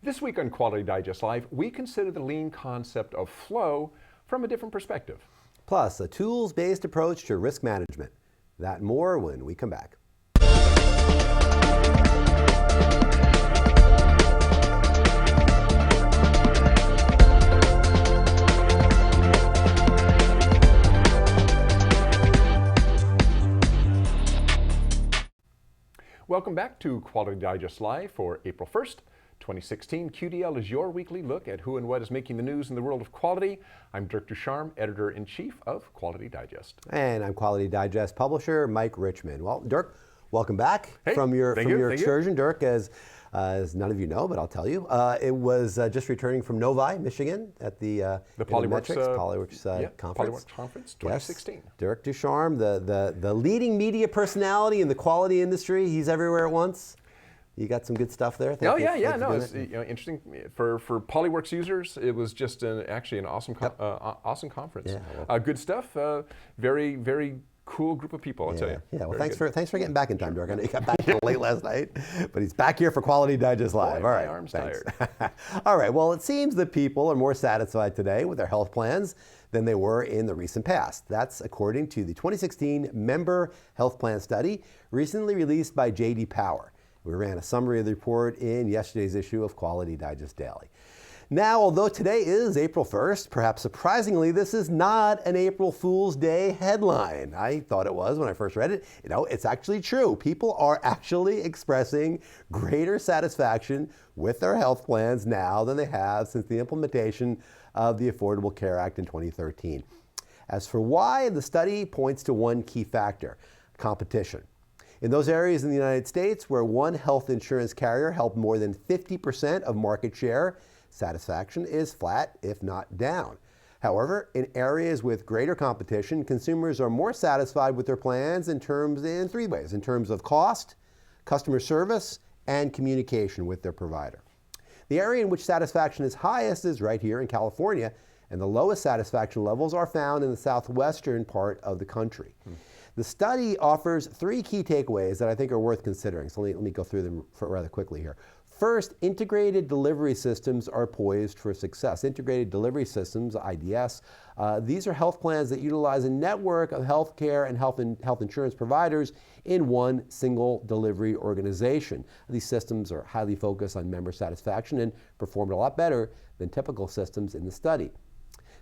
This week on Quality Digest Live, we consider the lean concept of flow from a different perspective. Plus, a tools-based approach to risk management. That and more when we come back. Welcome back to Quality Digest Live for April 1st, 2016. QDL is your weekly look at who and what is making the news in the world of quality. I'm Dirk Ducharme, Editor-in-Chief of Quality Digest. And I'm Quality Digest publisher Mike Richmond. Well, Dirk, welcome back from your excursion. Dirk, as none of you know, but I'll tell you, it was just returning from Novi, Michigan, at the Polyworks Conference. Polyworks Conference 2016. Yes. Dirk Ducharme, the leading media personality in the quality industry. He's everywhere at once. You got some good stuff there. It's interesting for Polyworks users. It was just actually an awesome conference. Yeah, well. Good stuff. Very cool group of people, I'll tell you. Yeah, well, thanks for getting back in time, Dirk. I know you got back late last night, but he's back here for Quality Digest Live. Boy, all right, my arm's tired. All right, well, it seems that people are more satisfied today with their health plans than they were in the recent past. That's according to the 2016 Member Health Plan Study, recently released by J.D. Power. We ran a summary of the report in yesterday's issue of Quality Digest Daily. Now, although today is April 1st, perhaps surprisingly, this is not an April Fool's Day headline. I thought it was when I first read it. You know, it's actually true. People are actually expressing greater satisfaction with their health plans now than they have since the implementation of the Affordable Care Act in 2013. As for why, the study points to one key factor: competition. In those areas in the United States where one health insurance carrier held more than 50% of market share, satisfaction is flat, if not down. However, in areas with greater competition, consumers are more satisfied with their plans in three ways: in terms of cost, customer service, and communication with their provider. The area in which satisfaction is highest is right here in California, and the lowest satisfaction levels are found in the southwestern part of the country. The study offers three key takeaways that I think are worth considering. So let me go through them rather quickly here. First, integrated delivery systems are poised for success. Integrated delivery systems, IDS, these are health plans that utilize a network of healthcare and health insurance providers in one single delivery organization. These systems are highly focused on member satisfaction and performed a lot better than typical systems in the study.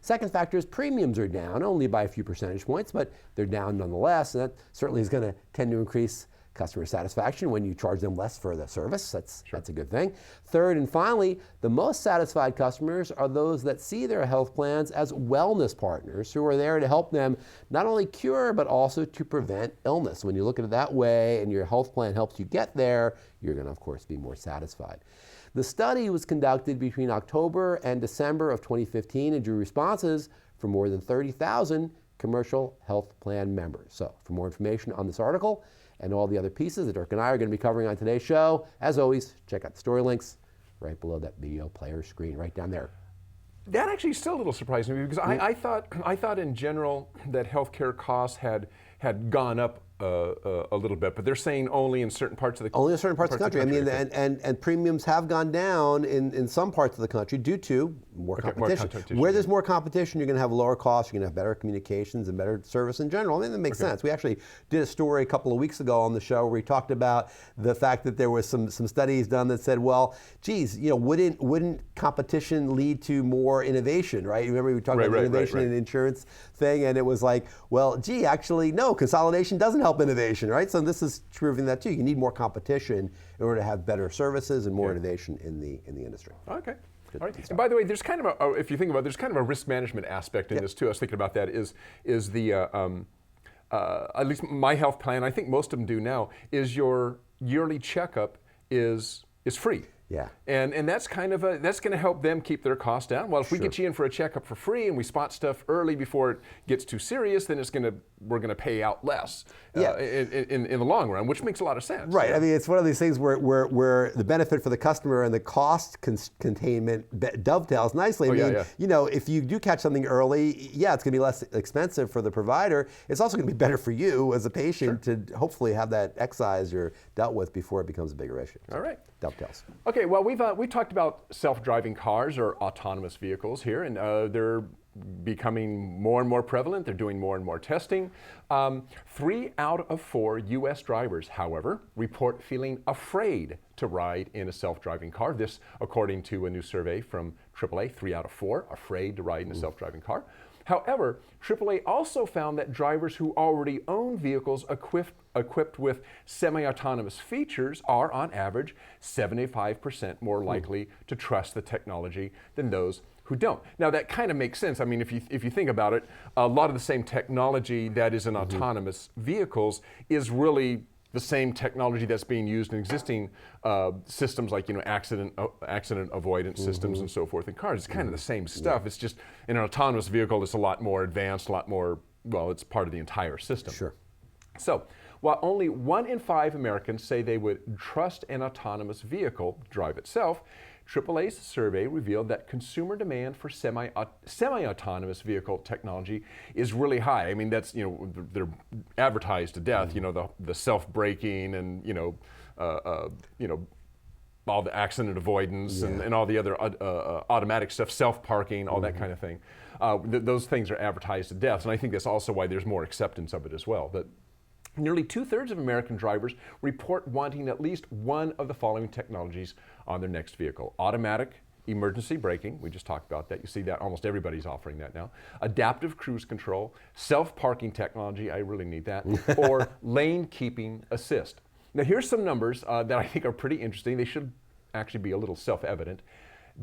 Second factor is premiums are down, only by a few percentage points, but they're down nonetheless, and that certainly is going to tend to increase customer satisfaction when you charge them less for the service. That's a good thing. Third and finally, the most satisfied customers are those that see their health plans as wellness partners who are there to help them not only cure, but also to prevent illness. When you look at it that way and your health plan helps you get there, you're going to, of course, be more satisfied. The study was conducted between October and December of 2015 and drew responses from more than 30,000 commercial health plan members. So for more information on this article and all the other pieces that Dirk and I are going to be covering on today's show, as always, check out the story links right below that video player screen, right down there. That actually is still a little surprising to me because I thought in general that healthcare costs had gone up a little bit, but they're saying only in certain parts of the country. Only in certain parts of the country. I mean, and premiums have gone down in some parts of the country due to more competition. Where there's more competition, you're going to have lower costs, you're going to have better communications and better service in general. I mean, that makes sense. We actually did a story a couple of weeks ago on the show where we talked about the fact that there was some studies done that said, well, geez, you know, wouldn't competition lead to more innovation, right? Remember we talked about innovation in insurance thing, and it was like, well, gee, actually, no, consolidation doesn't help innovation, right? So this is proving that too. You need more competition in order to have better services and more innovation in the industry. Okay. All right. And by the way, there's kind of a, if you think about it, there's kind of a risk management aspect in this too. I was thinking about that is the, at least my health plan, I think most of them do now, is your yearly checkup is free. Yeah. And that's kind of that's going to help them keep their costs down. Well, if we get you in for a checkup for free and we spot stuff early before it gets too serious, then we're going to pay out less in the long run, which makes a lot of sense. Right. I mean, it's one of these things where the benefit for the customer and the cost containment dovetails nicely. I mean, you know, if you do catch something early, it's going to be less expensive for the provider. It's also going to be better for you as a patient to hopefully have that excised or dealt with before it becomes a bigger issue. All right. dovetails. Okay, well, we talked about self-driving cars or autonomous vehicles here, and they're becoming more and more prevalent. They're doing more and more testing. 3 out of 4 U.S. drivers, however, report feeling afraid to ride in a self-driving car. This, according to a new survey from AAA, 3 out of 4 afraid to ride in a self-driving car. However, AAA also found that drivers who already own vehicles equipped with semi-autonomous features are, on average, 75% more likely to trust the technology than those who don't. Now, that kind of makes sense. I mean, if you think about it, a lot of the same technology that is in autonomous vehicles is really the same technology that's being used in existing systems, like accident avoidance systems and so forth in cars. It's kind of the same stuff. It's just in an autonomous vehicle, it's a lot more advanced, a lot more, well, it's part of the entire system. Sure. So, while only 1 in 5 Americans say they would trust an autonomous vehicle drive itself, AAA's survey revealed that consumer demand for semi-autonomous vehicle technology is really high. I mean, that's, they're advertised to death, the self-braking and, all the accident avoidance and all the other automatic stuff, self-parking, all that kind of thing. Those things are advertised to death, and I think that's also why there's more acceptance of it as well. But nearly 2/3 of American drivers report wanting at least one of the following technologies on their next vehicle: automatic emergency braking, we just talked about that. You see that almost everybody's offering that now. Adaptive cruise control, self-parking technology, I really need that, or lane keeping assist. Now here's some numbers that I think are pretty interesting. They should actually be a little self-evident.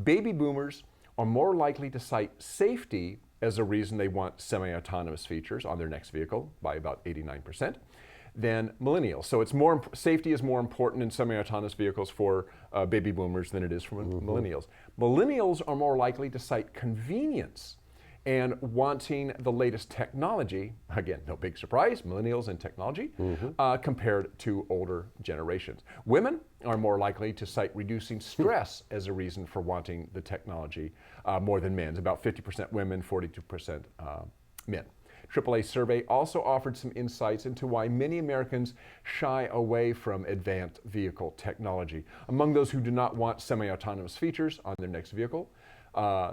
Baby boomers are more likely to cite safety as a reason they want semi-autonomous features on their next vehicle by about 89%. Than millennials. So it's more, safety is more important in semi-autonomous vehicles for baby boomers than it is for millennials. Millennials are more likely to cite convenience and wanting the latest technology. Again, no big surprise, millennials and technology, compared to older generations. Women are more likely to cite reducing stress as a reason for wanting the technology more than men. About 50% women, 42% men. AAA survey also offered some insights into why many Americans shy away from advanced vehicle technology. Among those who do not want semi-autonomous features on their next vehicle,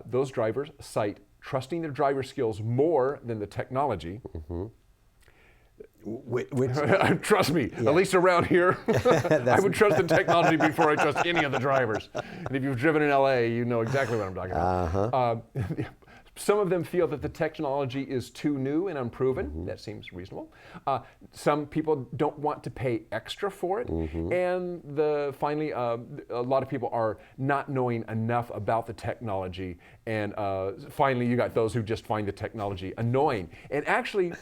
those drivers cite trusting their driver skills more than the technology. Trust me, at least around here, I would trust the technology before I trust any of the drivers. And if you've driven in LA, you know exactly what I'm talking about. Some of them feel that the technology is too new and unproven. That seems reasonable. Some people don't want to pay extra for it. And finally, a lot of people are not knowing enough about the technology. And finally, you got those who just find the technology annoying. And actually,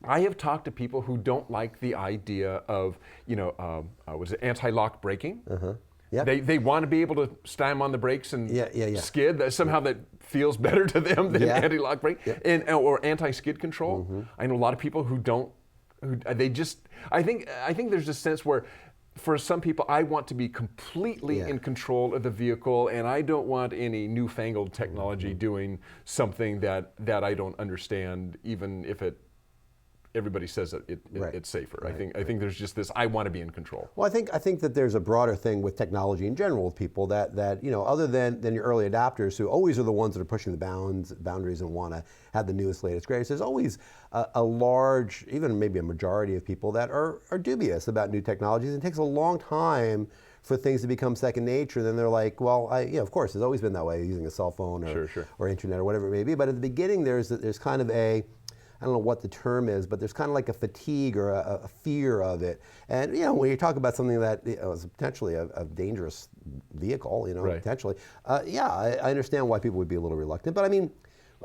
I have talked to people who don't like the idea of, was it anti-lock braking? Yep. They want to be able to slam on the brakes and skid. Somehow that feels better to them than anti-lock brake or anti-skid control. I know a lot of people who don't. I think there's a sense where, for some people, I want to be completely in control of the vehicle, and I don't want any newfangled technology doing something that I don't understand, even if everybody says that it's safer. I think there's just this, I want to be in control. Well, I think that there's a broader thing with technology in general with people that other than your early adopters who always are the ones that are pushing the boundaries and want to have the newest, latest, greatest, there's always a large, even maybe a majority of people that are dubious about new technologies. It takes a long time for things to become second nature. Then they're like, well, of course, it's always been that way, using a cell phone or internet or whatever it may be. But at the beginning, there's kind of I don't know what the term is, but there's kind of like a fatigue or a fear of it. And when you talk about something that is potentially a dangerous vehicle, potentially, I understand why people would be a little reluctant. But I mean,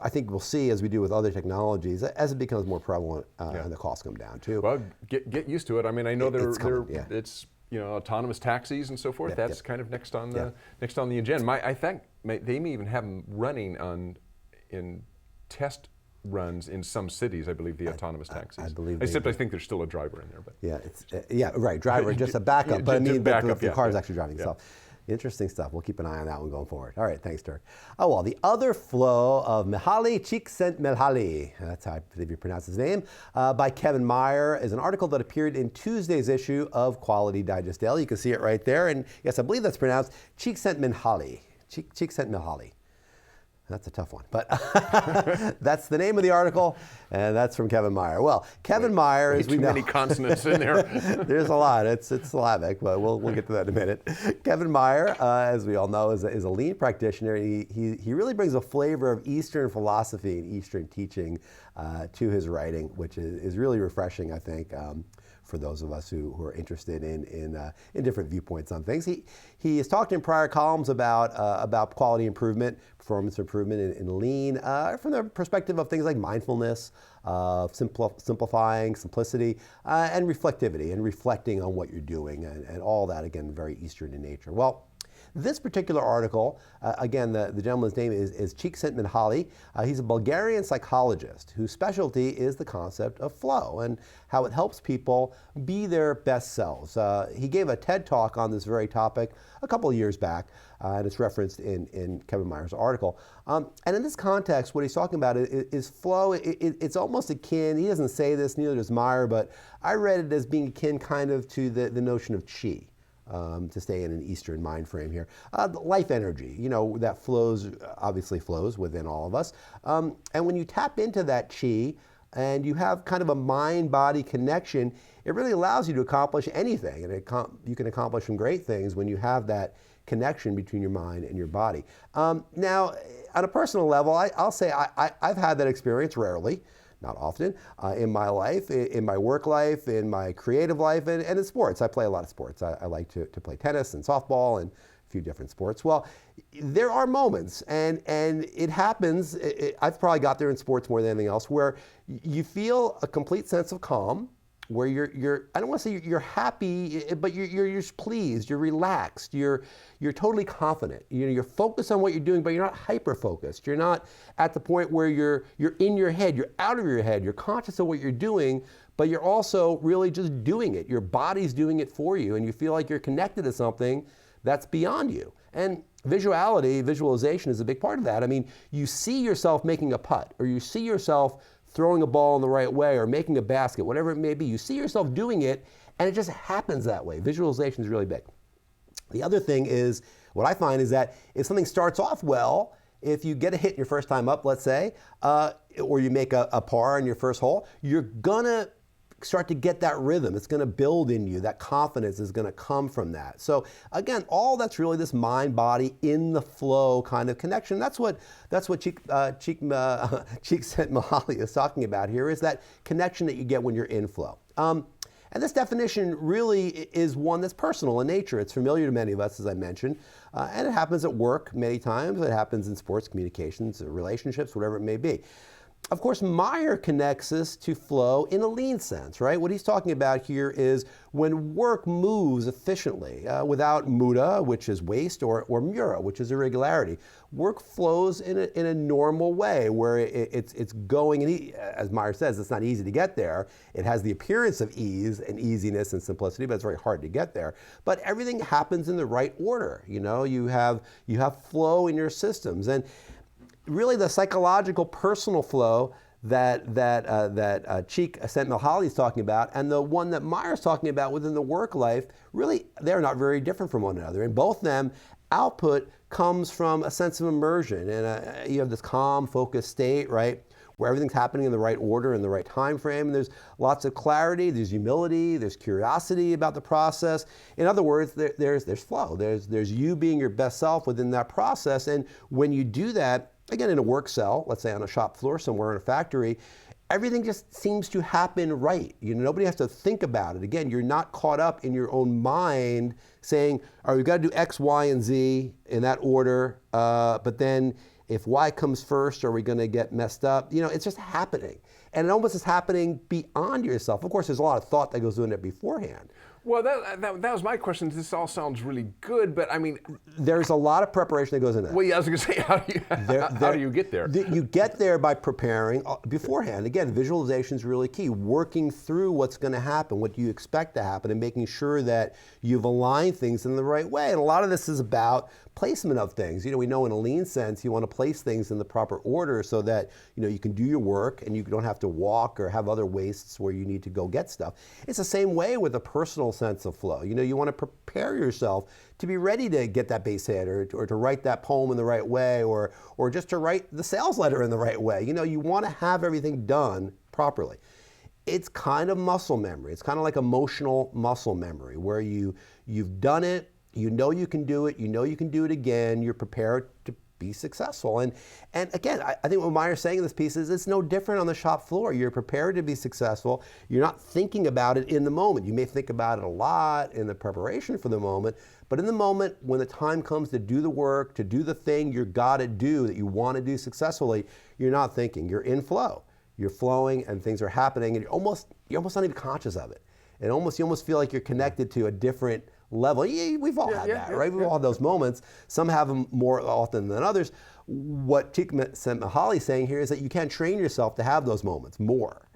I think we'll see, as we do with other technologies, as it becomes more prevalent and the costs come down too. Well, get used to it. I mean, I know it's autonomous taxis and so forth. That's kind of next on the agenda. I think they may even have them running in test runs in some cities, I believe, the autonomous taxis. I believe. Except I think there's still a driver in there. But driver, just a backup. But I mean, the car is actually driving itself. Interesting stuff. We'll keep an eye on that one going forward. All right, thanks, Dirk. Oh, well, the other flow of Mihaly, Csíkszentmihályi, that's how I believe you pronounce his name, by Kevin Meyer, is an article that appeared in Tuesday's issue of Quality Digest Daily. You can see it right there. And yes, I believe that's pronounced Csíkszentmihályi. Csíkszentmihályi. That's a tough one, but that's the name of the article, and that's from Kevin Meyer. Well, Kevin Meyer, as we know, too many consonants in there. There's a lot. It's Slavic, but we'll get to that in a minute. Kevin Meyer, as we all know, is a lean practitioner. He really brings a flavor of Eastern philosophy and Eastern teaching to his writing, which is really refreshing, I think. For those of us who are interested in different viewpoints on things. He has talked in prior columns about quality improvement, performance improvement in lean, from the perspective of things like mindfulness, simplifying, simplicity, and reflectivity, and reflecting on what you're doing, and all that, again, very Eastern in nature. Well, this particular article, again, the gentleman's name is Csíkszentmihályi. He's a Bulgarian psychologist whose specialty is the concept of flow and how it helps people be their best selves. He gave a TED Talk on this very topic a couple of years back, and it's referenced in Kevin Meyer's article. And in this context, what he's talking about is flow. It's almost akin, he doesn't say this, neither does Meyer, but I read it as being akin kind of to the notion of qi. To stay in an Eastern mind frame here. Life energy, that obviously flows within all of us. And when you tap into that qi and you have kind of a mind-body connection, it really allows you to accomplish anything. And you can accomplish some great things when you have that connection between your mind and your body. Now, on a personal level, I'll say I've had that experience rarely. Not often, in my life, in my work life, in my creative life, and in sports. I play a lot of sports. I like to play tennis and softball and a few different sports. Well, there are moments, and it happens, I've probably got there in sports more than anything else, where you feel a complete sense of calm, where you're I don't want to say you're happy, but you're just pleased, you're relaxed, you're totally confident. You're focused on what you're doing, but you're not hyper-focused. You're not at the point where you're in your head, you're out of your head, you're conscious of what you're doing, but you're also really just doing it. Your body's doing it for you, and you feel like you're connected to something that's beyond you. And visualization is a big part of that. I mean, you see yourself making a putt, or you see yourself throwing a ball in the right way, or making a basket, whatever it may be. You see yourself doing it, and it just happens that way. Visualization is really big. The other thing is, what I find is that if something starts off well, if you get a hit your first time up, let's say, or you make a par in your first hole, you're gonna start to get that rhythm. It's gonna build in you. That confidence is gonna come from that. So again, all that's really this mind-body in the flow kind of connection. That's what Csíkszentmihályi is talking about here, is that connection that you get when you're in flow. And this definition really is one that's personal in nature. It's familiar to many of us, as I mentioned, and it happens at work many times. It happens in sports, communications, relationships, whatever it may be. Of course, Meyer connects us to flow in a lean sense, right? What he's talking about here is when work moves efficiently without muda, which is waste, or mura, which is irregularity. Work flows in a normal way where it's going, and as Meyer says, it's not easy to get there. It has the appearance of ease and easiness and simplicity, but it's very hard to get there. But everything happens in the right order. You have flow in your systems, and really the psychological personal flow that Csíkszentmihályi is talking about, and the one that Meyer's talking about within the work life, really they're not very different from one another. And both of them, output comes from a sense of immersion, and you have this calm, focused state, right, where everything's happening in the right order, in the right time frame, and there's lots of clarity, there's humility, there's curiosity about the process. In other words, there's flow. There's you being your best self within that process, and when you do that, again, in a work cell, let's say on a shop floor somewhere in a factory, everything just seems to happen right. Nobody has to think about it. Again, you're not caught up in your own mind saying, all right, we've got to do X, Y, and Z in that order, but then if Y comes first, are we going to get messed up? It's just happening. And it almost is happening beyond yourself. Of course, there's a lot of thought that goes into it beforehand. Well, that was my question. This all sounds really good, but I mean, There's a lot of preparation that goes into that. well, yeah, I was going to say, how do you get there? You get there by preparing beforehand. Again, visualization is really key. Working through what's going to happen, what you expect to happen, and making sure that you've aligned things in the right way. And a lot of this is about placement of things. We know in a lean sense, you want to place things in the proper order so that you can do your work and you don't have to walk or have other wastes where you need to go get stuff. It's the same way with a personal sense of flow. You want to prepare yourself to be ready to get that base hit or to write that poem in the right way or just to write the sales letter in the right way. You want to have everything done properly. It's kind of muscle memory. It's kind of like emotional muscle memory where you've done it, you know you can do it, you know you can do it again, you're prepared to be successful. And again, I think what Meyer's saying in this piece is it's no different on the shop floor. You're prepared to be successful. You're not thinking about it in the moment. You may think about it a lot in the preparation for the moment, but in the moment, when the time comes to do the work, to do the thing you gotta do that you wanna do successfully, you're not thinking, you're in flow. You're flowing and things are happening and you're almost not even conscious of it. And you almost feel like you're connected to a different level. We've all had that, right? We've all had those moments. Some have them more often than others. What Mihaly is saying here is that you can train yourself to have those moments more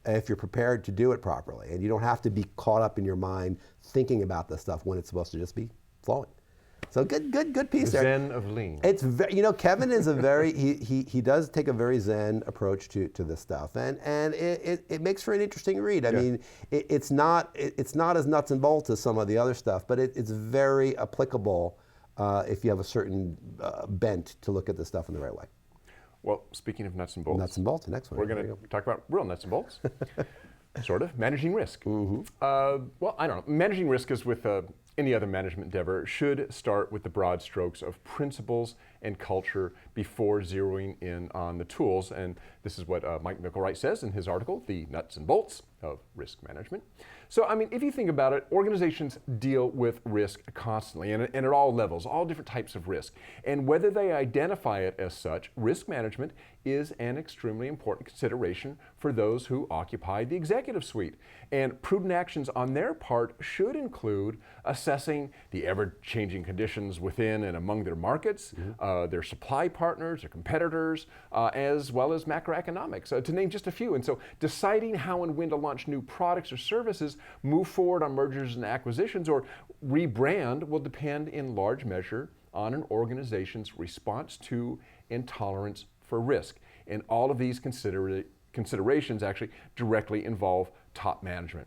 if you're prepared to do it properly. And you don't have to be caught up in your mind thinking about this stuff when it's supposed to just be flowing. So good piece there. Zen of lean. It's Kevin is a very he does take a very Zen approach to this stuff, and it makes for an interesting read. I mean, it's not as nuts and bolts as some of the other stuff, but it's very applicable if you have a certain bent to look at the stuff in the right way. Well, speaking of nuts and bolts, the next one. We're going to talk about real nuts and bolts. Sort of managing risk. Mm-hmm. Well, I don't know. Managing risk is with any other management endeavor should start with the broad strokes of principles and culture before zeroing in on the tools. And this is what Mike Michael says in his article, The Nuts and Bolts of Risk Management. So, I mean, if you think about it, organizations deal with risk constantly and at all levels, all different types of risk. And whether they identify it as such, risk management is an extremely important consideration for those who occupy the executive suite. And prudent actions on their part should include assessing the ever-changing conditions within and among their markets, their supply partners, their competitors, as well as macroeconomics, to name just a few. And so deciding how and when to launch new products or services, move forward on mergers and acquisitions, or rebrand will depend in large measure on an organization's response to and tolerance for risk. And all of these considerations actually directly involve top management.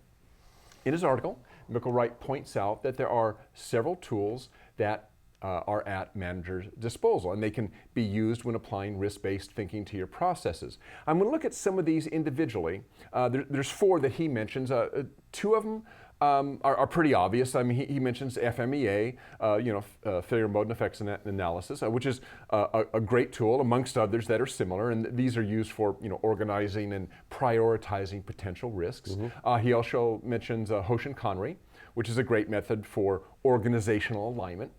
In his article, Michael points out that there are several tools that are at managers' disposal, and they can be used when applying risk-based thinking to your processes. I'm going to look at some of these individually. There's four that he mentions. Two of them are pretty obvious. I mean, he mentions FMEA, failure mode and effects analysis, which is a great tool amongst others that are similar, and these are used for organizing and prioritizing potential risks. He also mentions Hoshin Conry, which is a great method for organizational alignment.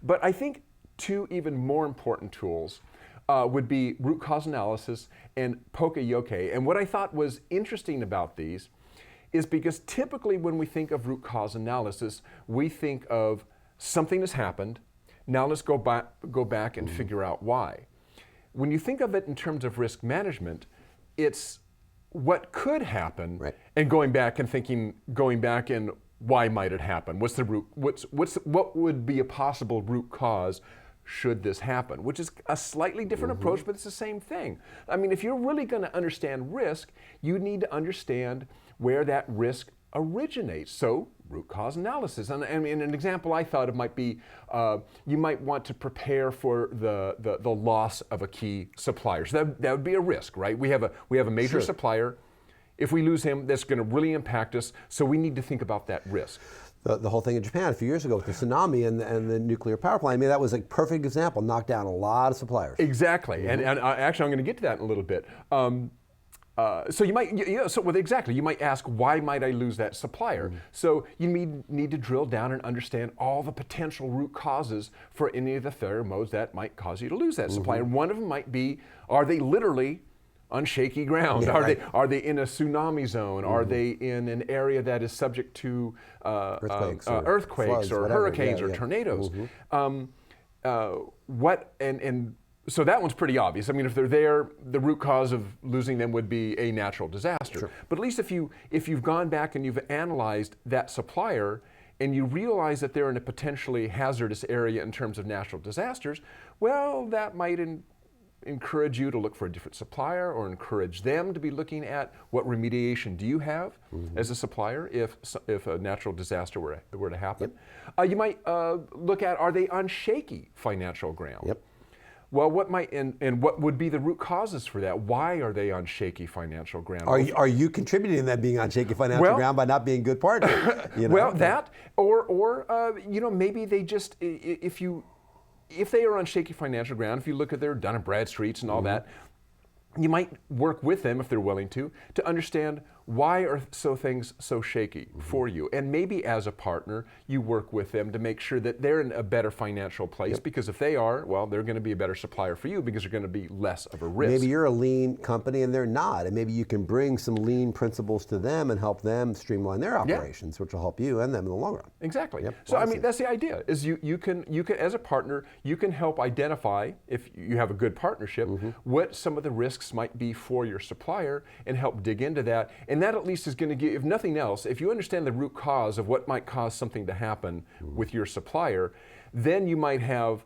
But I think two even more important tools would be root cause analysis and poka-yoke. And what I thought was interesting about these is because typically when we think of root cause analysis, we think of something has happened, now let's go back and figure out why. When you think of it in terms of risk management, it's what could happen and going back and why might it happen? What's the root? What would be a possible root cause should this happen? Which is a slightly different approach, but it's the same thing. I mean, if you're really going to understand risk, you need to understand where that risk originates. So, root cause analysis. And an example I thought of might be you might want to prepare for the loss of a key supplier. So that would be a risk, right? We have a major supplier. If we lose him, that's going to really impact us, so we need to think about that risk. The whole thing in Japan a few years ago with the tsunami and the nuclear power plant, I mean, that was a perfect example, knocked down a lot of suppliers. Exactly, and actually I'm going to get to that in a little bit. So you might, you might ask, why might I lose that supplier? So you need to drill down and understand all the potential root causes for any of the failure modes that might cause you to lose that supplier. One of them might be, are they literally on shaky ground? Are they in a tsunami zone? Are they in an area that is subject to earthquakes floods, or whatever. hurricanes or tornadoes? So that one's pretty obvious. I mean, if they're there, the root cause of losing them would be a natural disaster. Sure. But at least if you've gone back and you've analyzed that supplier and you realize that they're in a potentially hazardous area in terms of natural disasters, well, that might encourage you to look for a different supplier, or encourage them to be looking at what remediation do you have as a supplier if a natural disaster were to happen. You might look at, are they on shaky financial ground? Yep. Well, what might and what would be the root causes for that? Why are they on shaky financial ground? Are you contributing to them being on shaky financial ground by not being a good partner? Well, that or maybe they just if they are on shaky financial ground, if you look at their Dun & Bradstreets and all that, you might work with them if they're willing to understand why are things so shaky for you. And maybe as a partner, you work with them to make sure that they're in a better financial place, because if they are, well, they're going to be a better supplier for you because they're going to be less of a risk. Maybe you're a lean company and they're not, and maybe you can bring some lean principles to them and help them streamline their operations, which will help you and them in the long run. Exactly. So I mean, that's the idea, is you can as a partner, you can help identify, if you have a good partnership, what some of the risks might be for your supplier and help dig into that. And that at least is going to give, if nothing else, if you understand the root cause of what might cause something to happen with your supplier, then you might have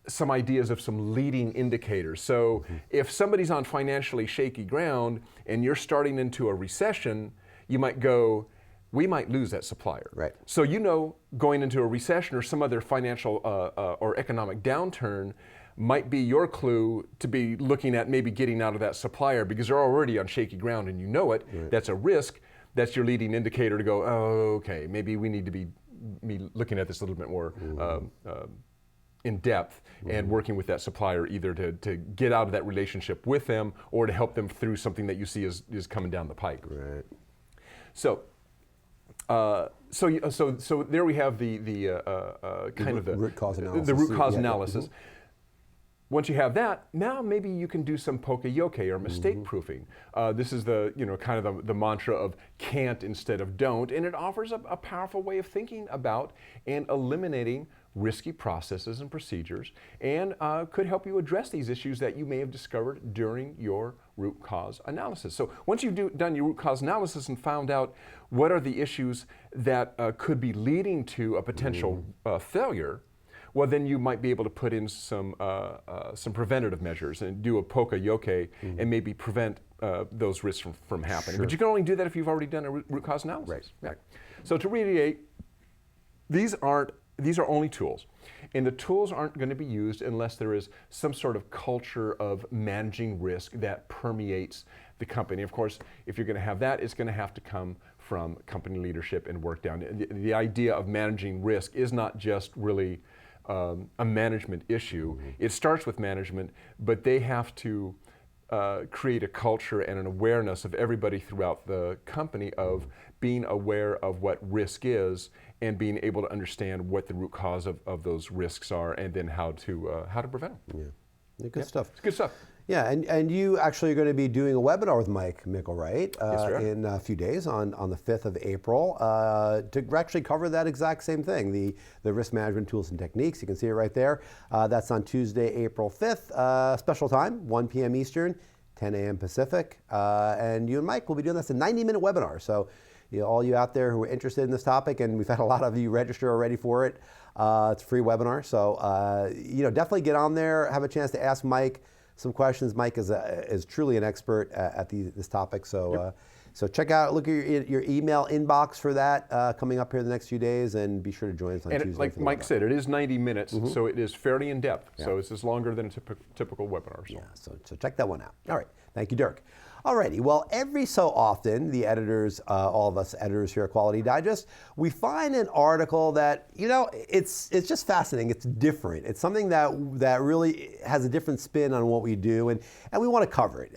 some ideas of some leading indicators. So if somebody's on financially shaky ground and you're starting into a recession, you might go, we might lose that supplier. Right. So going into a recession or some other financial or economic downturn might be your clue to be looking at maybe getting out of that supplier, because they're already on shaky ground and you know it. Right. That's a risk. That's your leading indicator to go, oh, okay, maybe we need to be looking at this a little bit more in depth and working with that supplier, either to get out of that relationship with them or to help them through something that you see is coming down the pike. Right. So there we have the kind of the root cause analysis. The root cause analysis. Once you have that, now maybe you can do some poka-yoke or mistake proofing. This is the kind of the mantra of can't instead of don't, and it offers a powerful way of thinking about and eliminating risky processes and procedures, and could help you address these issues that you may have discovered during your root cause analysis. So once you've done your root cause analysis and found out what are the issues that could be leading to a potential failure, well, then you might be able to put in some preventative measures and do a poka-yoke and maybe prevent those risks from happening. But you can only do that if you've already done a root cause analysis. Right. So to reiterate, these are only tools. And the tools aren't going to be used unless there is some sort of culture of managing risk that permeates the company. Of course, if you're going to have that, it's going to have to come from company leadership and work down. The idea of managing risk is not just really a management issue. It starts with management, but they have to create a culture and an awareness of everybody throughout the company of being aware of what risk is and being able to understand what the root cause of those risks are, and then how to prevent them. Yeah, good stuff. It's good stuff. Yeah, and you actually are going to be doing a webinar with Mike Mickle, right? Yes, in a few days on the 5th of April to actually cover that exact same thing, the risk management tools and techniques. You can see it right there. That's on Tuesday, April 5th, special time, 1 p.m. Eastern, 10 a.m. Pacific. And you and Mike will be doing this, a 90-minute webinar. So all you out there who are interested in this topic, and we've had a lot of you register already for it, it's a free webinar. So definitely get on there, have a chance to ask Mike some questions. Mike is truly an expert at this topic. So so check out, look at your email inbox for that coming up here in the next few days, and be sure to join us on Tuesday. And like Mike said, it is 90 minutes, so it is fairly in depth. Yeah. So it's just longer than a typical webinar. So. Yeah, so check that one out. All right, thank you, Dirk. Alrighty, well, every so often, the editors, all of us editors here at Quality Digest, we find an article that, it's just fascinating. It's different. It's something that really has a different spin on what we do, and we want to cover it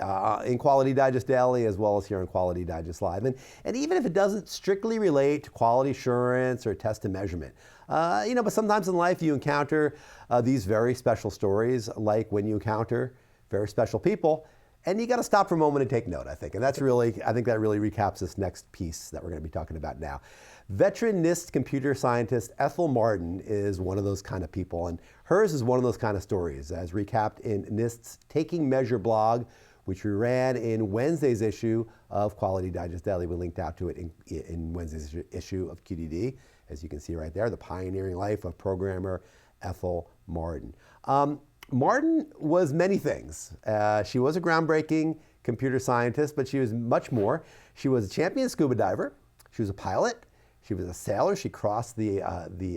in Quality Digest Daily as well as here in Quality Digest Live. And even if it doesn't strictly relate to quality assurance or test and measurement, but sometimes in life you encounter these very special stories, like when you encounter very special people. And you got to stop for a moment and take note, I think. And that's really, I think that really recaps this next piece that we're going to be talking about now. Veteran NIST computer scientist Ethel Marden is one of those kind of people, and hers is one of those kind of stories, as recapped in NIST's Taking Measure blog, which we ran in Wednesday's issue of Quality Digest Daily. We linked out to it in Wednesday's issue of QDD, as you can see right there, the pioneering life of programmer Ethel Marden. Marden was many things. She was a groundbreaking computer scientist, but she was much more. She was a champion scuba diver. She was a pilot. She was a sailor. She crossed the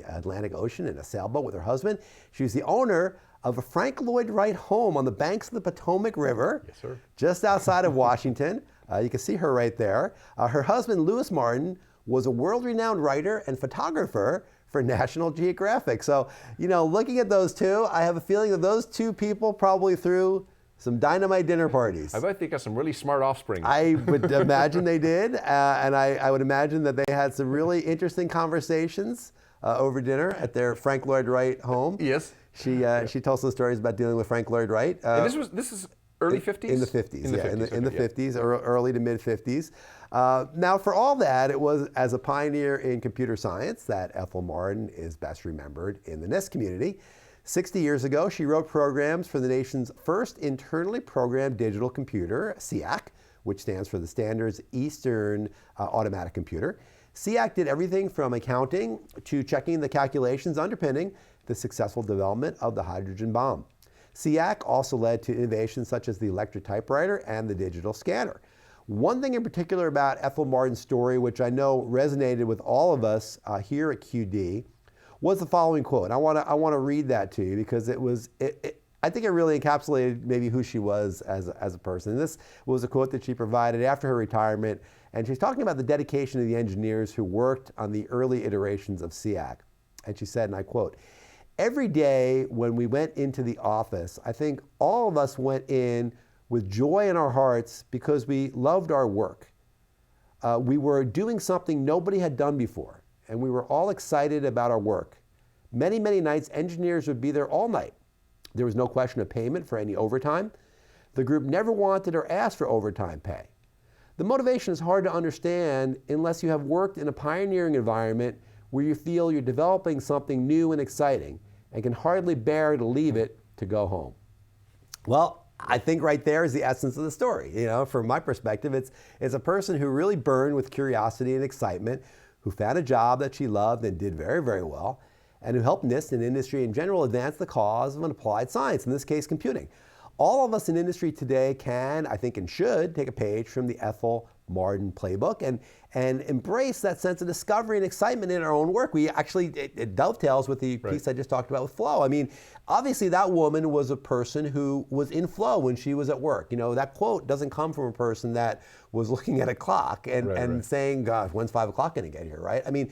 Atlantic Ocean in a sailboat with her husband. She was the owner of a Frank Lloyd Wright home on the banks of the Potomac River, yes, sir, just outside of Washington. You can see her right there. Her husband, Louis Marden, was a world-renowned writer and photographer for National Geographic. So, looking at those two, I have a feeling that those two people probably threw some dynamite dinner parties. I bet they got some really smart offspring. I would imagine they did, and I would imagine that they had some really interesting conversations over dinner at their Frank Lloyd Wright home. Yes. She tells some stories about dealing with Frank Lloyd Wright. And this is early 50s? In the 50s, in the 50s, early to mid 50s. Now, for all that, it was as a pioneer in computer science that Ethel Marden is best remembered in the NIST community. 60 years ago, she wrote programs for the nation's first internally programmed digital computer, SEAC, which stands for the Standards Eastern Automatic Computer. SEAC did everything from accounting to checking the calculations underpinning the successful development of the hydrogen bomb. SEAC also led to innovations such as the electric typewriter and the digital scanner. One thing in particular about Ethel Marden's story, which I know resonated with all of us here at QD, was the following quote. I want to read that to you because I think it really encapsulated maybe who she was as a person. And this was a quote that she provided after her retirement, and she's talking about the dedication of the engineers who worked on the early iterations of SEAC. And she said, and I quote, "Every day when we went into the office, I think all of us went in with joy in our hearts because we loved our work. We were doing something nobody had done before, and we were all excited about our work. Many, many nights, engineers would be there all night. There was no question of payment for any overtime. The group never wanted or asked for overtime pay. The motivation is hard to understand unless you have worked in a pioneering environment where you feel you're developing something new and exciting and can hardly bear to leave it to go home." Well, I think right there is the essence of the story. From my perspective, it's a person who really burned with curiosity and excitement, who found a job that she loved and did very, very well, and who helped NIST and industry in general advance the cause of an applied science, in this case, computing. All of us in industry today can, I think, and should take a page from the Ethel Marden playbook and embrace that sense of discovery and excitement in our own work. It dovetails with the piece I just talked about with flow. I mean, obviously that woman was a person who was in flow when she was at work. That quote doesn't come from a person that was looking at a clock and saying, "Gosh, when's 5 o'clock going to get here?" Right? I mean,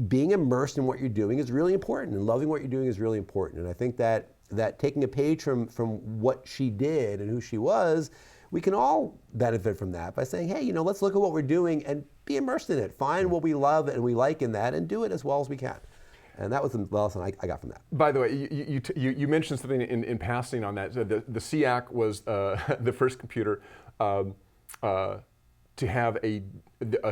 being immersed in what you're doing is really important, and loving what you're doing is really important. And I think that taking a page from what she did and who she was, we can all benefit from that by saying, hey, let's look at what we're doing and be immersed in it. Find what we love and we like in that and do it as well as we can. And that was the lesson I got from that. By the way, you mentioned something in passing on that. So the SEAC was the first computer to have a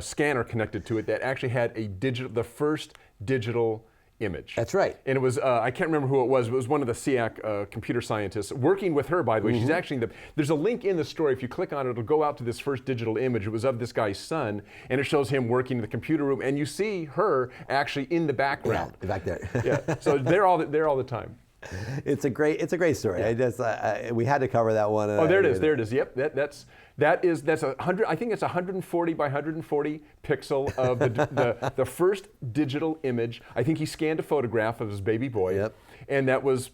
scanner connected to it that actually had the first digital image. That's right. And it was, I can't remember who it was one of the SEAC computer scientists working with her, by the way. Mm-hmm. She's actually, there's a link in the story. If you click on it, it'll go out to this first digital image. It was of this guy's son, and it shows him working in the computer room, and you see her actually in the background. Yeah, back there. Yeah, so they're all the time. It's a great story. Yeah. We had to cover that one. Oh, there it is. Yep, that's 100. I think it's 140 by 140 pixel of the first digital image. I think he scanned a photograph of his baby boy. Yep. And that was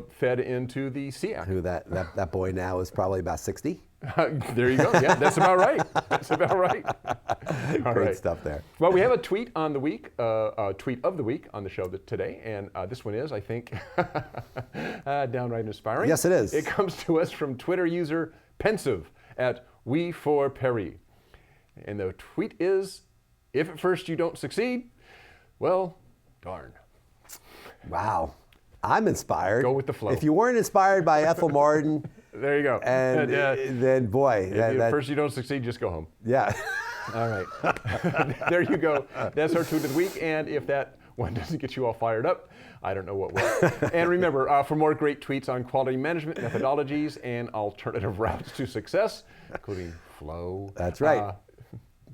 fed into the SEAC. Who that boy now is probably about 60. There you go. Yeah, that's about right. That's about right. Great stuff there. Well, we have a tweet on the week, tweet of the week on the show today, and this one is, I think, downright inspiring. Yes, it is. It comes to us from Twitter user Pensive at We4Perry. And the tweet is, if at first you don't succeed, well, darn. Wow. I'm inspired. Go with the flow. If you weren't inspired by Ethel Marden, There you go. And then, boy, first you don't succeed, just go home. Yeah. All right. There you go. That's our tweet of the week. And if that one doesn't get you all fired up, I don't know what will. And remember, for more great tweets on quality management methodologies and alternative routes to success, including flow. That's right.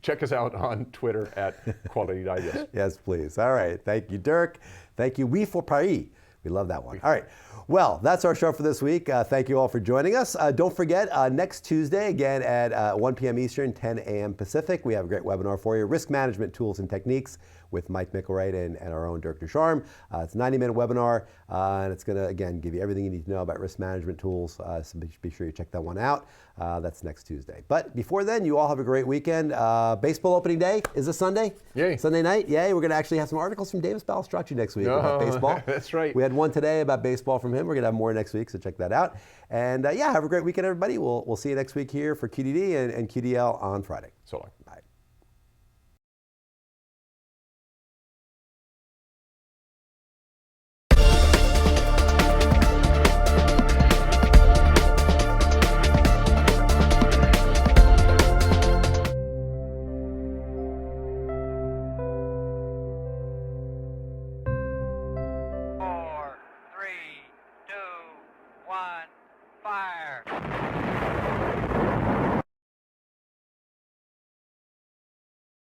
Check us out on Twitter at Quality Digest. Yes, please. All right. Thank you, Dirk. Thank you, Oui for Paris. We love that one. All right. Well, that's our show for this week. Thank you all for joining us. Don't forget, next Tuesday, again at 1 p.m. Eastern, 10 a.m. Pacific, we have a great webinar for you, Risk Management Tools and Techniques with Mike Mickelwright and our own Dirk Ducharme. It's a 90-minute webinar, and it's going to, again, give you everything you need to know about risk management tools. So be sure you check that one out. That's next Tuesday. But before then, you all have a great weekend. Baseball opening day is this Sunday. Yay. Sunday night. Yay. We're going to actually have some articles from Davis Balistracci next week about baseball. That's right. We had one today about baseball from him. We're going to have more next week, so check that out. And yeah, have a great weekend, everybody. We'll see you next week here for QDD and QDL on Friday. So long. Bye. Four, three, two, one, fire.